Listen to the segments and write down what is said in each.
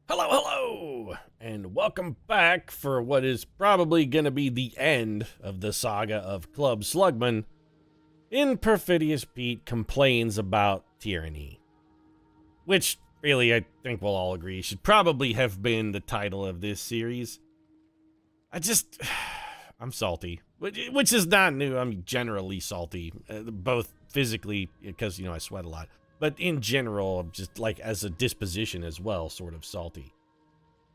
Hello, hello, and welcome back for what is probably going to be the end of the saga of Club Slugman. In Perfidious, Pete complains about tyranny, which really I think we'll all agree should probably have been the title of this series. I'm salty, which is not new. I'm generally salty, both physically, because, I sweat a lot, but in general, I'm just like as a disposition as well, sort of salty.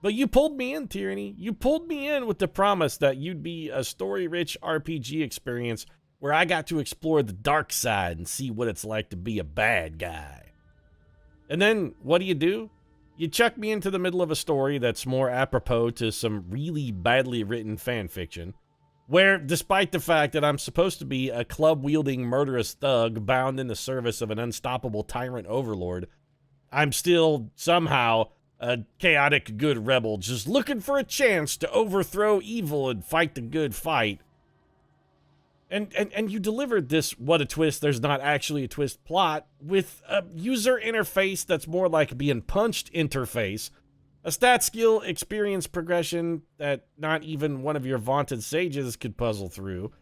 But you pulled me in, Tyranny. You pulled me in with the promise that you'd be a story-rich RPG experience where I got to explore the dark side and see what it's like to be a bad guy. And then, what do? You chuck me into the middle of a story that's more apropos to some really badly written fan fiction, where, despite the fact that I'm supposed to be a club-wielding murderous thug bound in the service of an unstoppable tyrant overlord, I'm still, somehow, a chaotic good rebel just looking for a chance to overthrow evil and fight the good fight. And you delivered this what a twist, there's not actually a twist plot with a user interface that's more like being punched interface, a stat skill experience progression that not even one of your vaunted sages could puzzle through,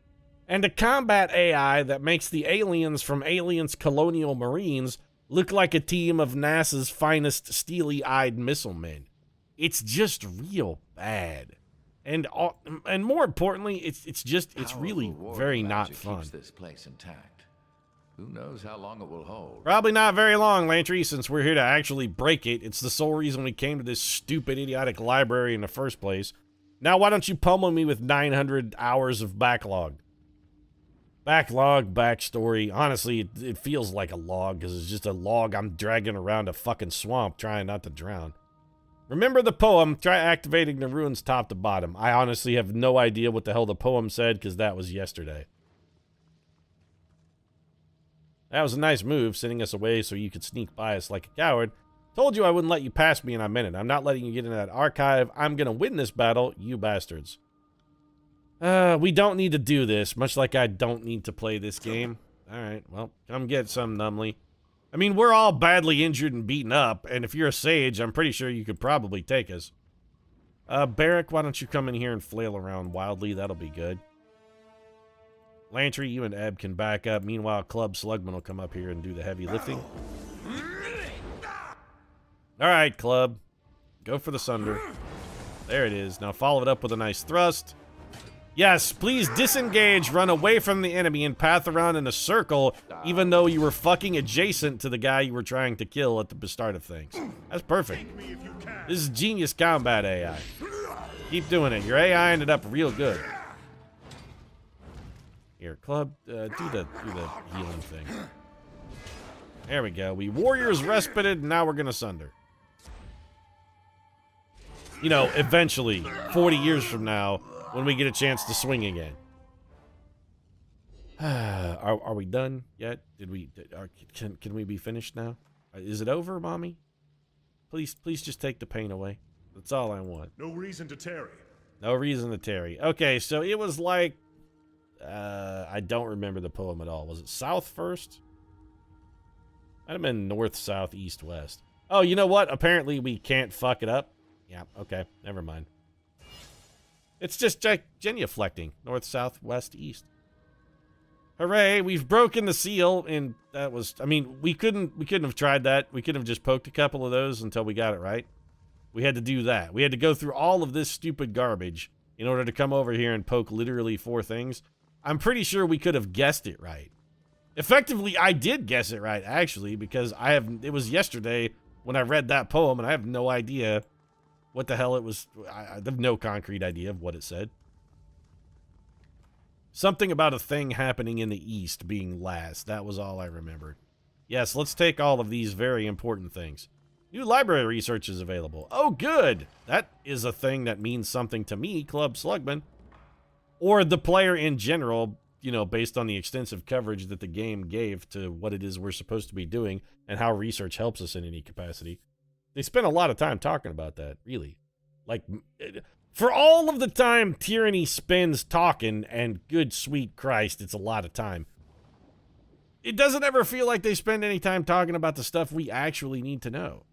and a combat AI that makes the aliens from Aliens Colonial Marines look like a team of NASA's finest steely-eyed missile men. It's just real bad. And more importantly, it's really very not fun. Keeps this place intact. Who knows how long it will hold? Probably not very long, Lantry, since we're here to actually break it. It's the sole reason we came to this stupid, idiotic library in the first place. Now, why don't you pummel me with 900 hours of backlog? Backlog, backstory. Honestly, it feels like a log, because it's just a log I'm dragging around a fucking swamp trying not to drown. Remember the poem, try activating the ruins top to bottom. I honestly have no idea what the hell the poem said, because that was yesterday. That was a nice move, sending us away so you could sneak by us like a coward. Told you I wouldn't let you pass me, and I meant it. I'm not letting you get into that archive. I'm gonna win this battle, you bastards. We don't need to do this, much like I don't need to play this game. Alright, well, come get some, Numley. I mean, we're all badly injured and beaten up, and if you're a sage, I'm pretty sure you could probably take us. Barrack, why don't you come in here and flail around wildly? That'll be good. Lantry, you and Ebb can back up. Meanwhile, Club Slugman will come up here and do the heavy lifting. Alright, Club. Go for the Sunder. There it is. Now follow it up with a nice thrust. Yes, please disengage, run away from the enemy, and path around in a circle, even though you were fucking adjacent to the guy you were trying to kill at the start of things. That's perfect. This is genius combat AI. Keep doing it. Your AI ended up real good. Here, Club, do the healing thing. There we go. We warriors respited, and now we're gonna sunder. You know, eventually, 40 years from now, when we get a chance to swing again. Are we done yet? Can we be finished now? Is it over, Mommy? Please just take the pain away. That's all I want. No reason to tarry. No reason to tarry. Okay, so it was like, I don't remember the poem at all. Was it south first? Might have been north, south, east, west. Oh, you know what? Apparently we can't fuck it up. Yeah, okay, never mind. It's just genuflecting. North, south, west, east. Hooray, we've broken the seal, and that was, I mean, we couldn't have tried that. We could have just poked a couple of those until we got it right. We had to do that. We had to go through all of this stupid garbage in order to come over here and poke literally 4 things. I'm pretty sure we could have guessed it right. Effectively, I did guess it right, actually, because it was yesterday when I read that poem, and I have no idea what the hell it was. I have no concrete idea of what it said. Something about a thing happening in the east being last. That was all I remembered. Yes, let's take all of these very important things. New library research is available. Oh, good! That is a thing that means something to me, Club Slugman. Or the player in general, you know, based on the extensive coverage that the game gave to what it is we're supposed to be doing and how research helps us in any capacity. They spent a lot of time talking about that, really. Like, for all of the time Tyranny spends talking, and good sweet Christ, it's a lot of time, it doesn't ever feel like they spend any time talking about the stuff we actually need to know.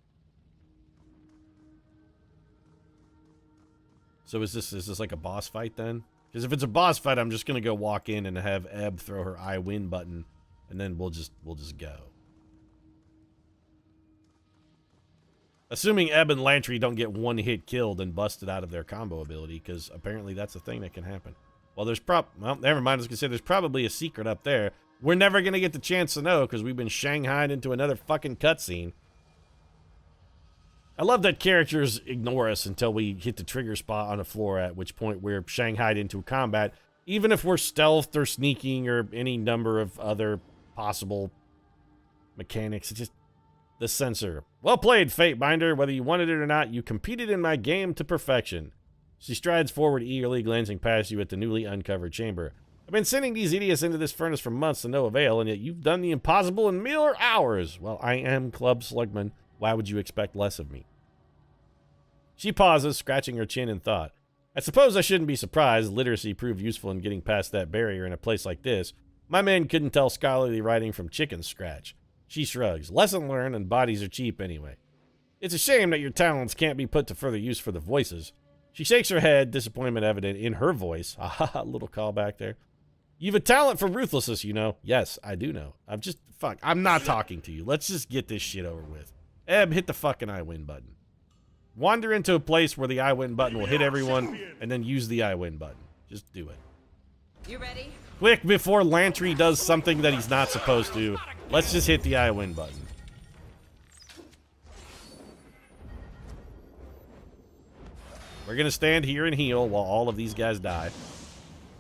So is this like a boss fight then? Because if it's a boss fight, I'm just gonna go walk in and have Ebb throw her I win button, and then we'll just go. Assuming Ebb and Lantry don't get one hit killed and busted out of their combo ability, because apparently that's a thing that can happen. Well, well, never mind. I was gonna say there's probably a secret up there. We're never gonna get the chance to know because we've been shanghaied into another fucking cutscene. I love that characters ignore us until we hit the trigger spot on the floor, at which point we're shanghaied into combat, even if we're stealthed or sneaking or any number of other possible mechanics. It's just the censor. Well played, Fatebinder. Whether you wanted it or not, you competed in my game to perfection. She strides forward eagerly, glancing past you at the newly uncovered chamber. I've been sending these idiots into this furnace for months to no avail, and yet you've done the impossible in mere hours. Well, I am Club Slugman. Why would you expect less of me? She pauses, scratching her chin in thought. I suppose I shouldn't be surprised literacy proved useful in getting past that barrier in a place like this. My men couldn't tell scholarly writing from chicken scratch. She shrugs. Lesson learned, and bodies are cheap anyway. It's a shame that your talents can't be put to further use for the voices. She shakes her head, disappointment evident in her voice. Ah, little callback there. You've a talent for ruthlessness, you know. Yes, I do know. I'm not talking to you. Let's just get this shit over with. Ebb, hit the fucking I win button. Wander into a place where the I win button will hit everyone, and then use the I win button. Just do it. You ready? Quick, before Lantry does something that he's not supposed to, let's just hit the I win button. We're gonna stand here and heal while all of these guys die.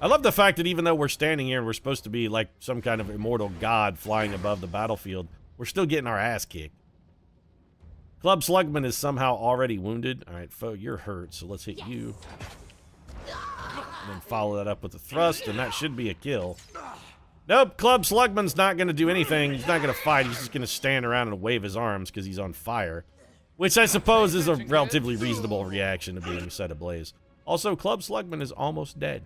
I love the fact that even though we're standing here and we're supposed to be like some kind of immortal god flying above the battlefield, we're still getting our ass kicked. Club Slugman is somehow already wounded. All right, foe, you're hurt, so let's hit you. And then follow that up with a thrust, and that should be a kill. Nope, Club Slugman's not going to do anything. He's not going to fight. He's just going to stand around and wave his arms because he's on fire. Which I suppose is a relatively reasonable reaction to being set ablaze. Also, Club Slugman is almost dead.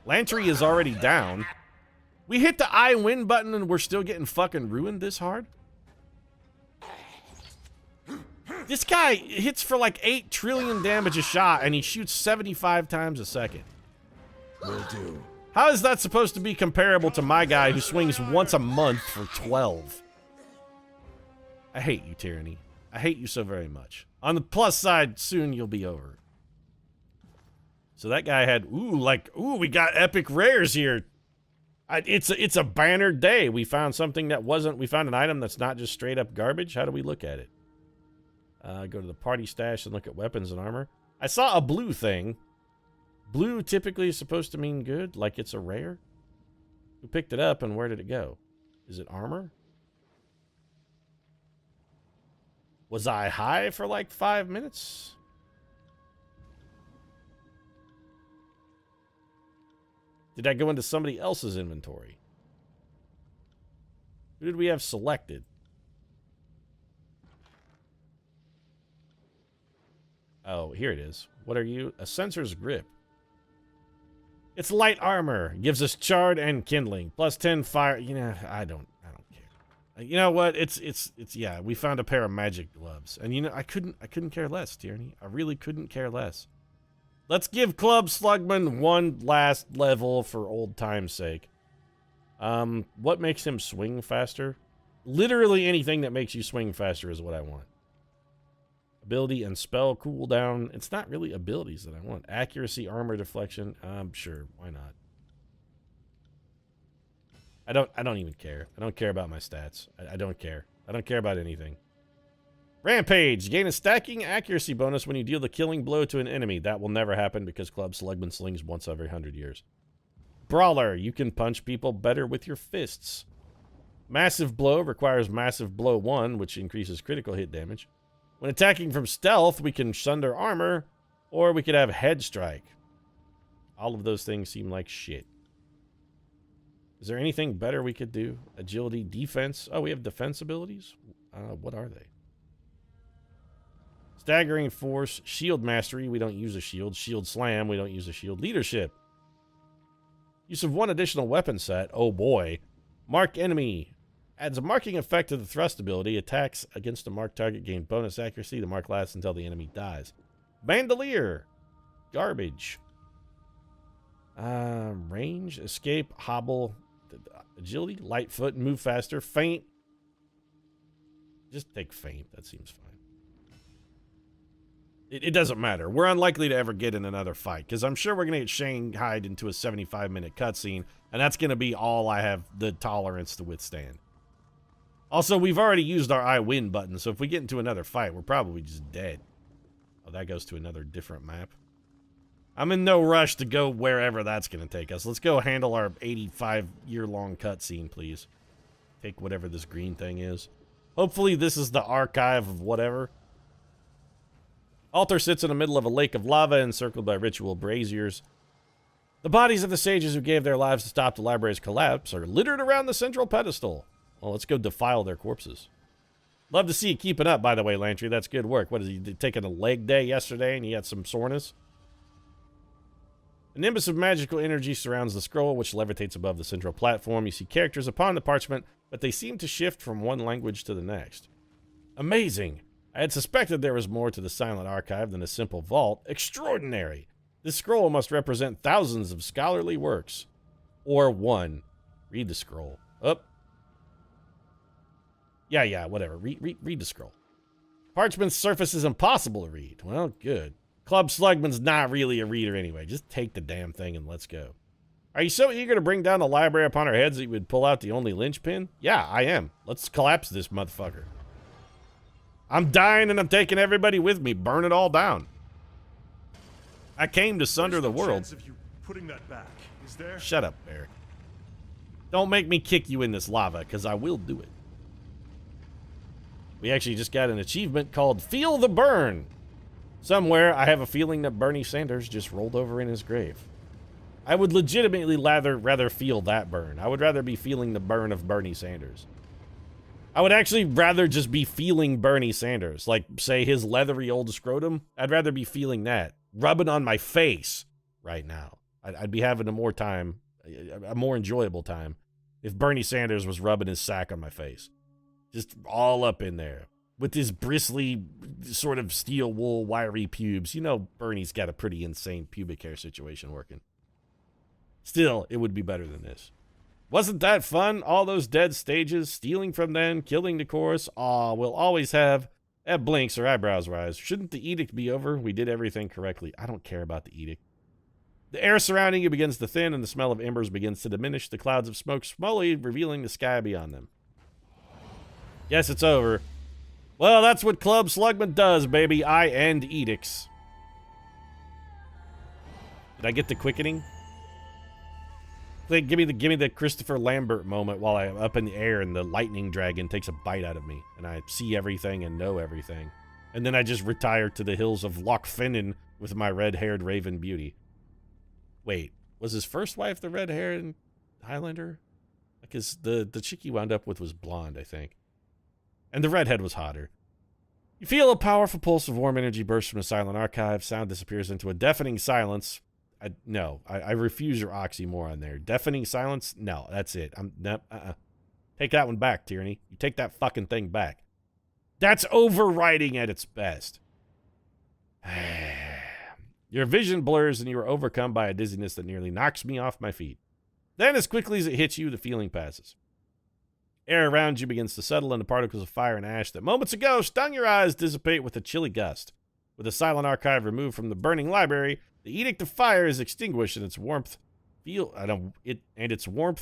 Lantry is already down. We hit the I win button and we're still getting fucking ruined this hard? This guy hits for like 8 trillion damage a shot, and he shoots 75 times a second. Will do. How is that supposed to be comparable to my guy who swings once a month for 12? I hate you, Tyranny. I hate you so very much. On the plus side, soon you'll be over. So that guy had, we got epic rares here. It's a banner day. We found something that wasn't, we found an item that's not just straight up garbage. How do we look at it? Go to the party stash and look at weapons and armor. I saw a blue thing. Blue typically is supposed to mean good, like it's a rare. Who picked it up and where did it go? Is it armor? Was I high for like 5 minutes? Did I go into somebody else's inventory? Who did we have selected? Oh, here it is. What are you? A sensor's grip. It's light armor. Gives us charred and kindling. Plus 10 fire. You know, I don't care. You know what? It's yeah, we found a pair of magic gloves. And you know, I couldn't care less, Tyranny. I really couldn't care less. Let's give Club Slugman one last level for old time's sake. What makes him swing faster? Literally anything that makes you swing faster is what I want. Ability and spell cooldown. It's not really abilities that I want. Accuracy, armor, deflection. Sure, why not? I don't even care. I don't care about my stats. I don't care. I don't care about anything. Rampage. Gain a stacking accuracy bonus when you deal the killing blow to an enemy. That will never happen because Club Slugman slings once every 100 years. Brawler. You can punch people better with your fists. Massive blow requires massive blow 1, which increases critical hit damage. When attacking from stealth, we can sunder armor, or we could have head strike. All of those things seem like shit. Is there anything better we could do? Agility, defense. Oh, we have defense abilities? What are they? Staggering force, shield mastery. We don't use a shield. Shield slam. We don't use a shield. Leadership. Use of 1 additional weapon set. Oh boy. Mark enemy. Adds a marking effect to the thrust ability. Attacks against a marked target gain bonus accuracy. The mark lasts until the enemy dies. Bandolier. Garbage. Range, escape, hobble, agility, light foot, move faster, faint. Just take faint. That seems fine. It doesn't matter. We're unlikely to ever get in another fight, because I'm sure we're going to get shanghaied into a 75-minute cutscene, and that's going to be all I have the tolerance to withstand. Also, we've already used our I win button, so if we get into another fight, we're probably just dead. Oh, that goes to another different map. I'm in no rush to go wherever that's going to take us. Let's go handle our 85-year-long cutscene, please. Take whatever this green thing is. Hopefully this is the archive of whatever. Altar sits in the middle of a lake of lava encircled by ritual braziers. The bodies of the sages who gave their lives to stop the library's collapse are littered around the central pedestal. Well, let's go defile their corpses. Love to see you keeping up, by the way, Lantry. That's good work. What is he taking a leg day yesterday and you got some soreness? A nimbus of magical energy surrounds the scroll, which levitates above the central platform. You see characters upon the parchment, but they seem to shift from one language to the next. Amazing! I had suspected there was more to the silent archive than a simple vault. Extraordinary! This scroll must represent thousands of scholarly works. Or one. Read the scroll. Up. Yeah, whatever. Read the scroll. Parchment's surface is impossible to read. Well, good. Club Slugman's not really a reader anyway. Just take the damn thing and let's go. Are you so eager to bring down the library upon our heads that you would pull out the only linchpin? Yeah, I am. Let's collapse this motherfucker. I'm dying and I'm taking everybody with me. Burn it all down. I came to sunder the world. Chance of you putting that back, is there? Shut up, Eric. Don't make me kick you in this lava, because I will do it. We actually just got an achievement called Feel the Burn. Somewhere, I have a feeling that Bernie Sanders just rolled over in his grave. I would legitimately rather feel that burn. I would rather be feeling the burn of Bernie Sanders. I would actually rather just be feeling Bernie Sanders. Like, say, his leathery old scrotum. I'd rather be feeling that. Rubbing on my face right now. I'd be having a more enjoyable time if Bernie Sanders was rubbing his sack on my face. Just all up in there. With his bristly, sort of steel wool, wiry pubes. You know Bernie's got a pretty insane pubic hair situation working. Still, it would be better than this. Wasn't that fun? All those dead stages, stealing from them, killing the chorus. Aw, we'll always have... Eb blinks, her eyebrows rise. Shouldn't the edict be over? We did everything correctly. I don't care about the edict. The air surrounding you begins to thin, and the smell of embers begins to diminish. The clouds of smoke slowly revealing the sky beyond them. Yes, it's over. Well, that's what Club Slugman does, baby. I end edicts. Did I get the quickening? Give me the Christopher Lambert moment while I'm up in the air and the lightning dragon takes a bite out of me and I see everything and know everything. And then I just retire to the hills of Loch Finnan with my red-haired raven beauty. Wait, was his first wife the red-haired Highlander? Because the chick he wound up with was blonde, I think. And the redhead was hotter. You feel a powerful pulse of warm energy burst from the silent archive. Sound disappears into a deafening silence. I refuse your oxymoron there. Deafening silence? No, that's it. Take that one back, Tyranny. You take that fucking thing back. That's overwriting at its best. Your vision blurs and you are overcome by a dizziness that nearly knocks me off my feet. Then, as quickly as it hits you, the feeling passes. Air around you begins to settle, and the particles of fire and ash that moments ago stung your eyes dissipate with a chilly gust. With the silent archive removed from the burning library, the edict of fire is extinguished, and its warmth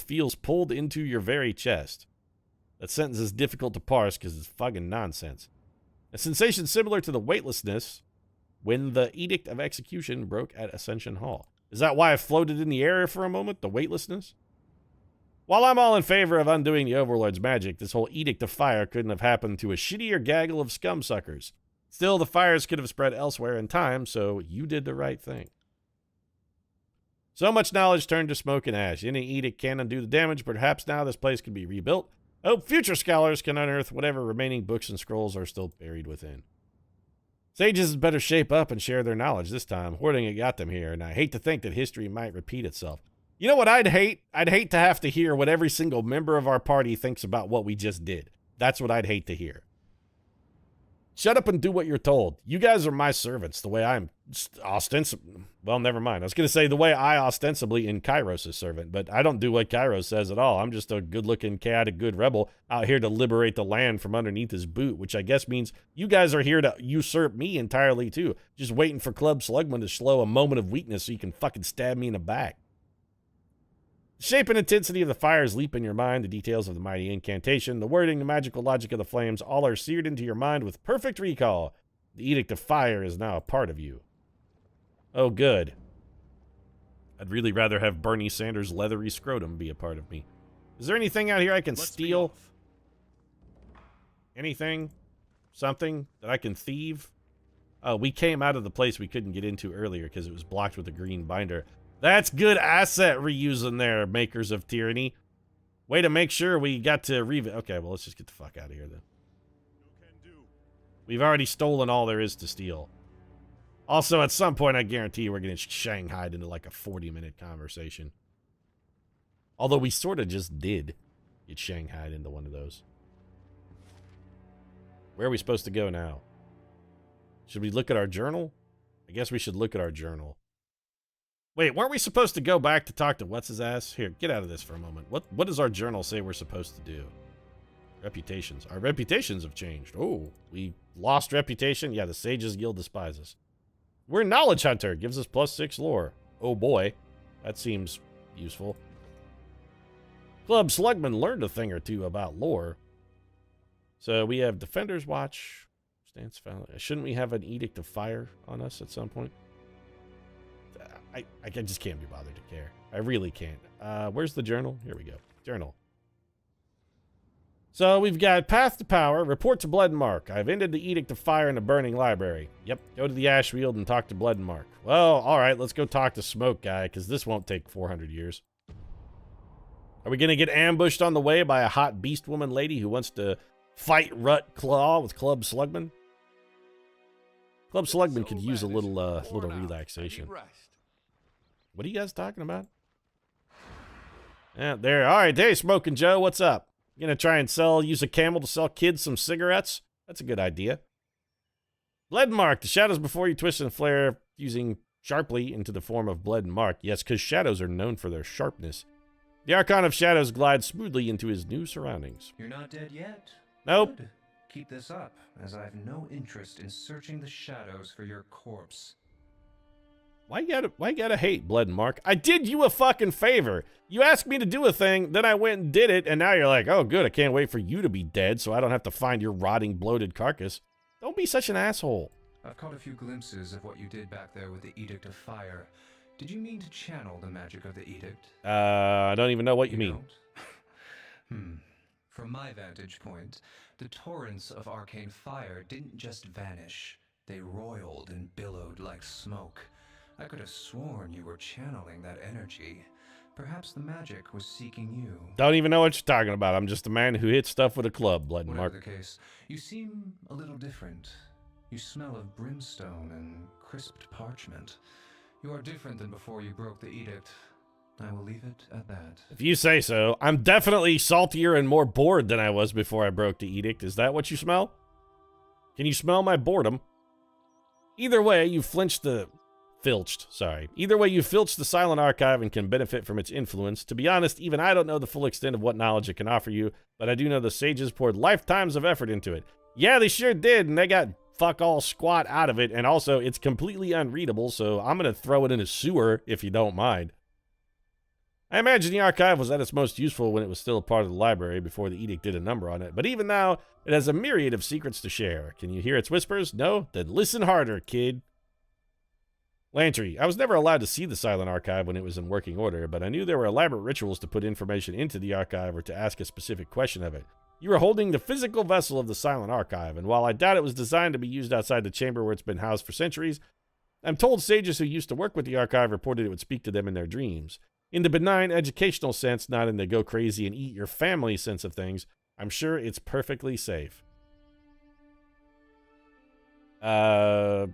feels pulled into your very chest. That sentence is difficult to parse because it's fucking nonsense. A sensation similar to the weightlessness when the edict of execution broke at Ascension Hall. Is that why I floated in the air for a moment? The weightlessness? While I'm all in favor of undoing the Overlord's magic, this whole edict of fire couldn't have happened to a shittier gaggle of scumsuckers. Still, the fires could have spread elsewhere in time, so you did the right thing. So much knowledge turned to smoke and ash. Any edict can undo the damage, but perhaps now this place can be rebuilt. Hope future scholars can unearth whatever remaining books and scrolls are still buried within. Sages had better shape up and share their knowledge this time. Hoarding it got them here, and I hate to think that history might repeat itself. You know what I'd hate? I'd hate to have to hear what every single member of our party thinks about what we just did. That's what I'd hate to hear. Shut up and do what you're told. You guys are my servants, the way I'm ostensibly... Well, never mind. I was going to say the way I ostensibly in Kairos' servant, but I don't do what Kairos says at all. I'm just a good-looking, chaotic, good rebel out here to liberate the land from underneath his boot, which I guess means you guys are here to usurp me entirely, too. Just waiting for Club Slugman to slow a moment of weakness so you can fucking stab me in the back. The shape and intensity of the fires leap in your mind, the details of the mighty incantation, the wording, the magical logic of the flames, all are seared into your mind with perfect recall. The Edict of Fire is now a part of you. Oh, good. I'd really rather have Bernie Sanders' leathery scrotum be a part of me. Is there anything out here I can steal? Anything? Something that I can thieve? Oh, we came out of the place we couldn't get into earlier because it was blocked with a green binder. That's good asset reusing there, makers of Tyranny. Way to make sure we got to Okay, well, let's just get the fuck out of here then. We've already stolen all there is to steal. Also, at some point, I guarantee you we're getting shanghaied into like a 40-minute conversation. Although we sort of just did get shanghaied into one of those. Where are we supposed to go now? Should we look at our journal? I guess we should look at our journal. Wait, weren't we supposed to go back to talk to what's-his-ass? Here, get out of this for a moment. What does our journal say we're supposed to do? Reputations. Our reputations have changed. Oh, we lost reputation? Yeah, the Sages Guild despises. We're Knowledge Hunter. Gives us +6 lore. Oh boy. That seems useful. Club Slugman learned a thing or two about lore. So we have Defender's Watch. Stance found. Shouldn't we have an Edict of Fire on us at some point? I just can't be bothered to care. I really can't. Where's the journal? Here we go. Journal. So we've got Path to Power, Report to Blood and Mark. I've ended the Edict of Fire in the Burning Library. Yep, go to the Ashfield and talk to Blood and Mark. Well, alright, let's go talk to Smoke Guy, because this won't take 400 years. Are we going to get ambushed on the way by a hot beast woman lady who wants to fight Rut Claw with Club Slugman? Club Slugman could use a little relaxation. What are you guys talking about? Yeah, there. All right, hey, Smoking Joe, what's up? You gonna try and use a camel to sell kids some cigarettes? That's a good idea. Blood and Mark, the shadows before you twist and flare, fusing sharply into the form of Blood and Mark. Yes, because shadows are known for their sharpness. The Archon of Shadows glides smoothly into his new surroundings. You're not dead yet? Nope. Good. Keep this up, as I have no interest in searching the shadows for your corpse. Why you gotta hate Blood and Mark? I did you a fucking favor. You asked me to do a thing, then I went and did it, and now you're like, oh good, I can't wait for you to be dead so I don't have to find your rotting, bloated carcass. Don't be such an asshole. I've caught a few glimpses of what you did back there with the Edict of Fire. Did you mean to channel the magic of the Edict? I don't even know what you mean. From my vantage point, the torrents of arcane fire didn't just vanish. They roiled and billowed like smoke. I could have sworn you were channeling that energy. Perhaps the magic was seeking you. Don't even know what you're talking about. I'm just a man who hits stuff with a club, Blood and Mark. Whatever the case, you seem a little different. You smell of brimstone and crisped parchment. You are different than before you broke the edict. I will leave it at that. If you say so. I'm definitely saltier and more bored than I was before I broke the edict. Is that what you smell? Can you smell my boredom? Either way, you filched the Silent Archive and can benefit from its influence. To be honest, even I don't know the full extent of what knowledge it can offer you, but I do know the sages poured lifetimes of effort into it. Yeah, they sure did, and they got fuck all squat out of it, and also it's completely unreadable, so I'm gonna throw it in a sewer if you don't mind. I imagine the archive was at its most useful when it was still a part of the library before the edict did a number on it, but even now, it has a myriad of secrets to share. Can you hear its whispers? No? Then listen harder, kid. Lantry, I was never allowed to see the Silent Archive when it was in working order, but I knew there were elaborate rituals to put information into the archive or to ask a specific question of it. You were holding the physical vessel of the Silent Archive, and while I doubt it was designed to be used outside the chamber where it's been housed for centuries, I'm told sages who used to work with the archive reported it would speak to them in their dreams. In the benign educational sense, not in the go crazy and eat your family sense of things, I'm sure it's perfectly safe. Why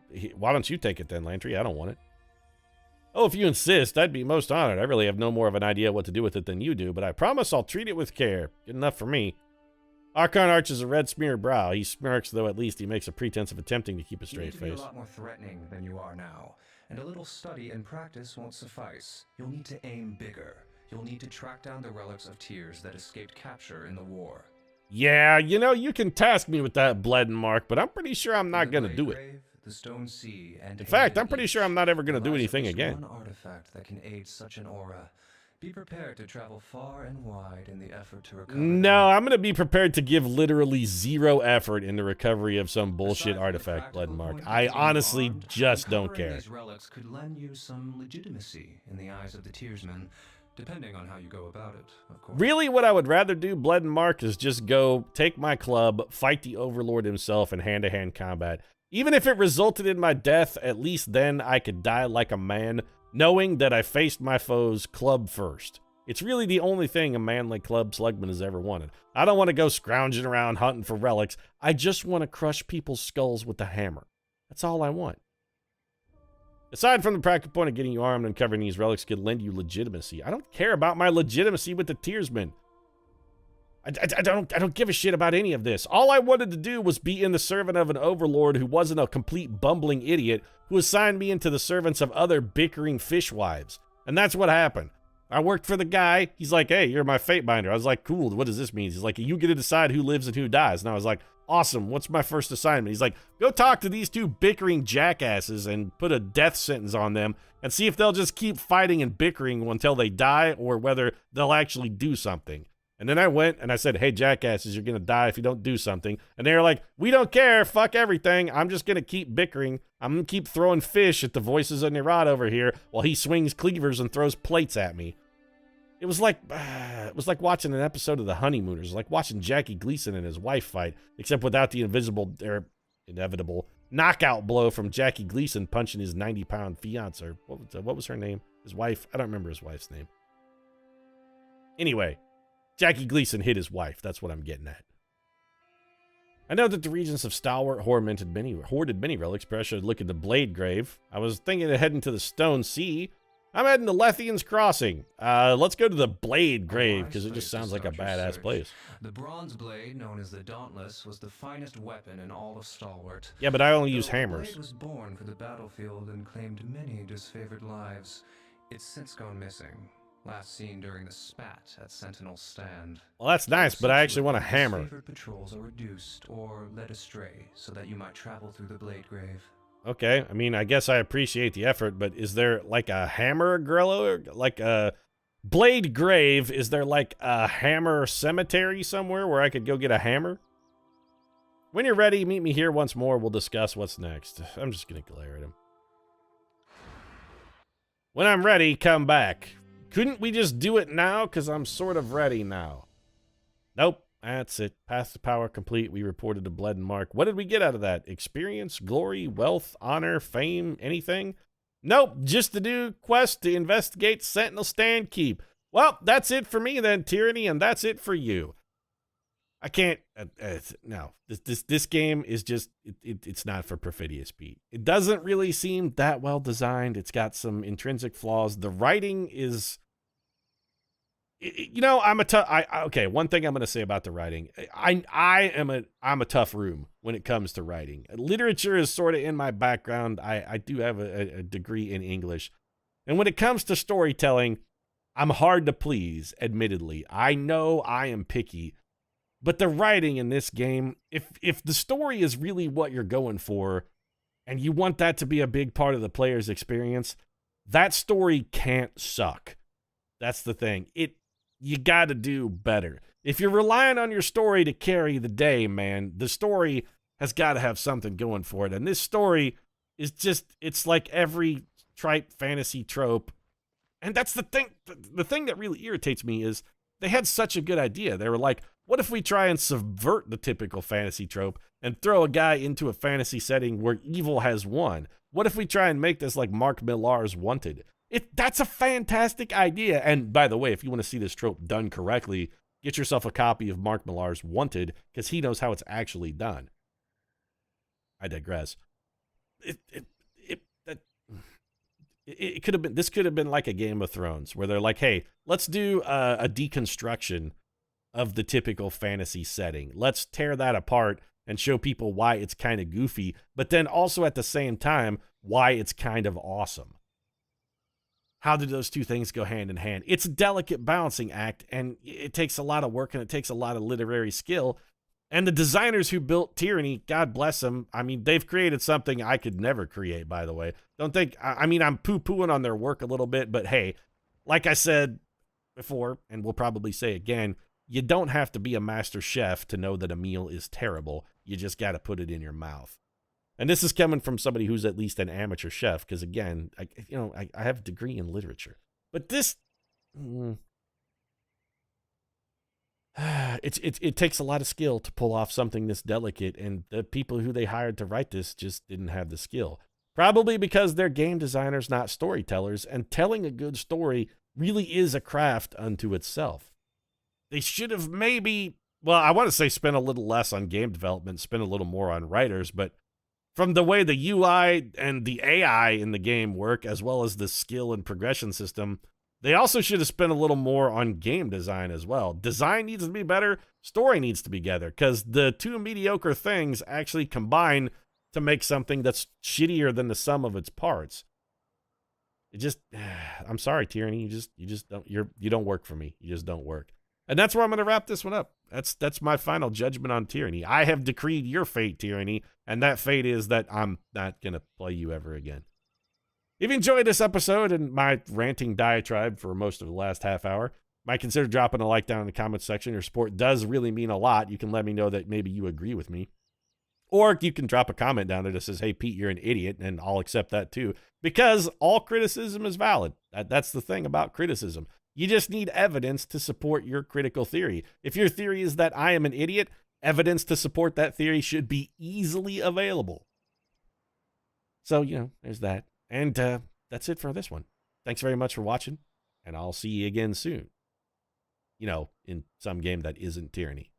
don't you take it then, Lantry? I don't want it. Oh, if you insist, I'd be most honored. I really have no more of an idea what to do with it than you do, but I promise I'll treat it with care. Good enough for me. Archon arches a red smear brow. He smirks, though at least he makes a pretense of attempting to keep a You straight need to be face. a lot more threatening than you are now, and a little study and practice won't suffice. You'll need to aim bigger. You'll need to track down the relics of tears that escaped capture in the war. Yeah, you know, you can task me with that, Bled and Mark, but I'm pretty sure I'm not going to do it. The Stone Sea, and In fact, I'm pretty sure I'm not ever going to do anything again. One artifact that can aid such an aura. Be prepared to travel far and wide in the effort to recover them. No, I'm going to be prepared to give literally zero effort in the recovery of some bullshit artifact, Bled and Mark. I honestly just don't care. These relics could lend you some legitimacy in the eyes of the Tearsmen, depending on how you go about it, of course. Really, what I would rather do, Bled and Mark, is just go take my club, fight the Overlord himself in hand-to-hand combat. Even if it resulted in my death, at least then I could die like a man, knowing that I faced my foes club first. It's really the only thing a man like Club Slugman has ever wanted. I don't want to go scrounging around hunting for relics. I just want to crush people's skulls with a hammer. That's all I want. Aside from the practical point of getting you armed and covering these relics could lend you legitimacy, I don't care about my legitimacy with the Tearsmen. I don't give a shit about any of this. All I wanted to do was be in the servant of an overlord who wasn't a complete bumbling idiot who assigned me into the servants of other bickering fishwives. And that's what happened. I worked for the guy. He's like, hey, you're my fate binder. I was like, cool, what does this mean? He's like, you get to decide who lives and who dies. And I was like, awesome, what's my first assignment? He's like, go talk to these two bickering jackasses and put a death sentence on them and see if they'll just keep fighting and bickering until they die or whether they'll actually do something. And then I went and I said, hey, jackasses, you're going to die if you don't do something. And they were like, we don't care. Fuck everything. I'm just going to keep bickering. I'm going to keep throwing fish at the voices of Nirad over here while he swings cleavers and throws plates at me. It was like watching an episode of The Honeymooners, like watching Jackie Gleason and his wife fight, except without the inevitable knockout blow from Jackie Gleason punching his 90-pound fiance. Or what was her name? His wife? I don't remember his wife's name. Anyway. Jackie Gleason hit his wife. That's what I'm getting at. I know that the regions of Stalwart hoarded many relics. Perhaps I should look at the Blade Grave. I was thinking of heading to the Stone Sea. I'm heading to Lethian's Crossing. Let's go to the Blade Grave, because it just sounds like a badass place. The bronze blade, known as the Dauntless, was the finest weapon in all of Stalwart. Yeah, but I only use hammers. The blade was born for the battlefield and claimed many disfavored lives. It's since gone missing. Last seen during the spat at Sentinel's stand. Well, that's nice, but I actually want a hammer. Disfavored patrols are reduced or led astray so that you might travel through the Blade Grave. Okay, I mean, I guess I appreciate the effort, but is there like a hammer Grillo? Like a Blade Grave? Is there like a hammer cemetery somewhere where I could go get a hammer? When you're ready, meet me here once more. We'll discuss what's next. I'm just going to glare at him. When I'm ready, come back. Couldn't we just do it now? Because I'm sort of ready now. Nope, that's it. Path to power complete. We reported to Bled and Mark. What did we get out of that? Experience, glory, wealth, honor, fame, anything? Nope, just to do quest to investigate Sentinel Stand Keep. Well, that's it for me then, Tyranny, and that's it for you. I can't, no, this game is just, it's not for Perfidious, Pete. It doesn't really seem that well designed. It's got some intrinsic flaws. The writing is, you know, okay, one thing I'm going to say about the writing, I'm a tough room when it comes to writing. Literature is sort of in my background. I do have a degree in English. And when it comes to storytelling, I'm hard to please, admittedly. I know I am picky. But the writing in this game, if the story is really what you're going for, and you want that to be a big part of the player's experience, that story can't suck. That's the thing. You got to do better. If you're relying on your story to carry the day, man, the story has got to have something going for it. And this story is just, it's like every trite fantasy trope. And that's the thing. The thing that really irritates me is they had such a good idea. They were like, what if we try and subvert the typical fantasy trope and throw a guy into a fantasy setting where evil has won? What if we try and make this like Mark Millar's Wanted? That's a fantastic idea. And by the way, if you want to see this trope done correctly, get yourself a copy of Mark Millar's Wanted, because he knows how it's actually done. I digress. It could have been, this could have been like a Game of Thrones where they're like, hey, let's do a deconstruction of the typical fantasy setting. Let's tear that apart and show people why it's kind of goofy, but then also at the same time, why it's kind of awesome. How do those two things go hand in hand? It's a delicate balancing act, and it takes a lot of work and it takes a lot of literary skill. And the designers who built Tyranny, God bless them. I mean, they've created something I could never create, by the way. Don't think, I mean, I'm poo-pooing on their work a little bit, but hey, like I said before, and we'll probably say again, you don't have to be a master chef to know that a meal is terrible. You just got to put it in your mouth. And this is coming from somebody who's at least an amateur chef, because again, I have a degree in literature. But this, it takes a lot of skill to pull off something this delicate, and the people who they hired to write this just didn't have the skill. Probably because they're game designers, not storytellers, and telling a good story really is a craft unto itself. They should have maybe, well, I want to say spend a little less on game development, spend a little more on writers, but from the way the UI and the AI in the game work, as well as the skill and progression system, they also should have spent a little more on game design as well. Design needs to be better, story needs to be better, because the two mediocre things actually combine to make something that's shittier than the sum of its parts. It just, I'm sorry, Tyranny, you just don't, you don't work for me. You just don't work. And that's where I'm going to wrap this one up. That's my final judgment on Tyranny. I have decreed your fate, Tyranny, and that fate is that I'm not going to play you ever again. If you enjoyed this episode and my ranting diatribe for most of the last half hour, might consider dropping a like down in the comments section. Your support does really mean a lot. You can let me know that maybe you agree with me. Or you can drop a comment down there that says, hey, Pete, you're an idiot, and I'll accept that too, because all criticism is valid. That's the thing about criticism. You just need evidence to support your critical theory. If your theory is that I am an idiot, evidence to support that theory should be easily available. So, there's that. And that's it for this one. Thanks very much for watching, and I'll see you again soon. In some game that isn't Tyranny.